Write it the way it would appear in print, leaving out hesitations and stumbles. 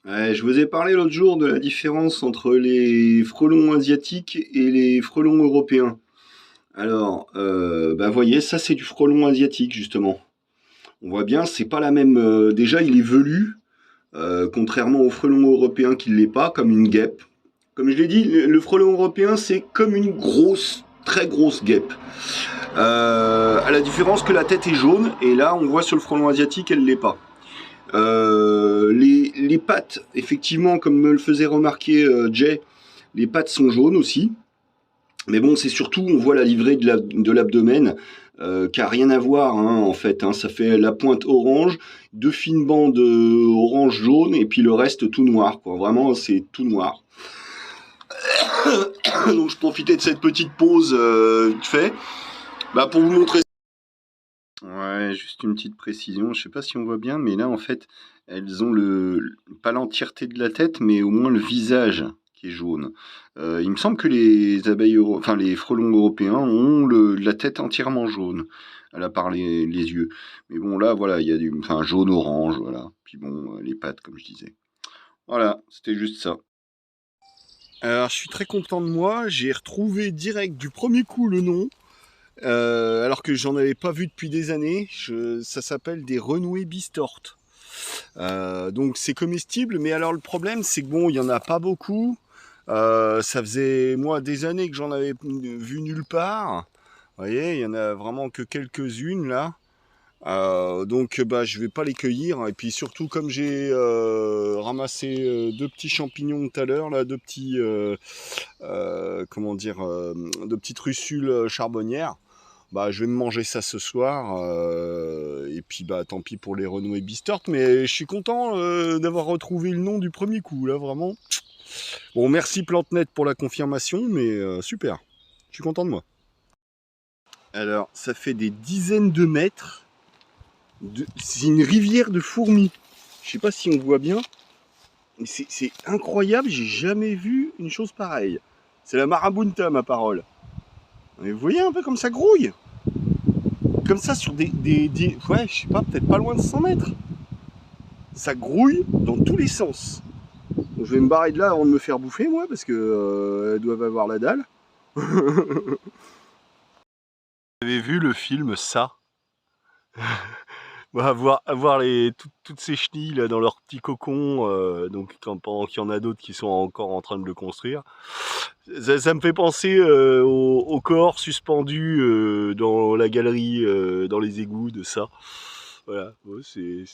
Ouais, je vous ai parlé l'autre jour de la différence entre les frelons asiatiques et les frelons européens. Alors, bah voyez, ça c'est du frelon asiatique justement. On voit bien, c'est pas la même. Déjà, il est velu, contrairement au frelon européen qui l'est pas, comme une guêpe. Comme je l'ai dit, le frelon européen c'est comme une grosse, très grosse guêpe. À la différence que la tête est jaune, et là on voit sur le frelon asiatique, elle l'est pas. Les pattes, effectivement, comme me le faisait remarquer Jay, les pattes sont jaunes aussi. Mais bon, c'est surtout, on voit la livrée de l'abdomen, qui a rien à voir, hein, en fait. Hein. Ça fait la pointe orange, deux fines bandes orange-jaune, et puis le reste tout noir, quoi. Vraiment, c'est tout noir. Donc, je profitais de cette petite pause vite fait, bah, pour vous montrer. Ouais, juste une petite précision. Je sais pas si on voit bien, mais là, en fait, elles ont pas l'entièreté de la tête, mais au moins le visage qui est jaune. Il me semble que les enfin les frelons européens ont la tête entièrement jaune, à part les yeux. Mais bon, là, voilà, il y a enfin, jaune-orange, voilà. Puis bon, les pattes, comme je disais. Voilà, c'était juste ça. Alors, je suis très content de moi. J'ai retrouvé direct du premier coup le nom. Alors que j'en avais pas vu depuis des années. Ça s'appelle des renouées bistortes. Donc c'est comestible, mais alors le problème c'est que bon, il y en a pas beaucoup. Ça faisait moi des années que j'en avais vu nulle part. Vous voyez, il y en a vraiment que quelques-unes là. Donc bah je vais pas les cueillir. Et puis surtout comme j'ai ramassé deux petits champignons tout à l'heure là, deux petits comment dire, deux petites russules charbonnières. Bah, je vais me manger ça ce soir. Et puis, bah, tant pis pour les renouées Bistort. Mais je suis content d'avoir retrouvé le nom du premier coup, là, vraiment. Bon, merci PlanteNet pour la confirmation, mais super. Je suis content de moi. Alors, ça fait des dizaines de mètres. C'est une rivière de fourmis. Je sais pas si on voit bien. Mais c'est incroyable, j'ai jamais vu une chose pareille. C'est la marabunta, ma parole. Mais vous voyez un peu comme ça grouille. Comme ça sur ouais, je sais pas, peut-être pas loin de 100 mètres. Ça grouille dans tous les sens. Donc, je vais me barrer de là avant de me faire bouffer, moi, parce que elles doivent avoir la dalle. Vous avez vu le film Ça? Avoir toutes ces chenilles là, dans leur petit cocon, donc pendant qu'il y en a d'autres qui sont encore en train de le construire. Ça me fait penser au corps suspendu dans la galerie, dans les égouts de Ça. Voilà, ouais, c'est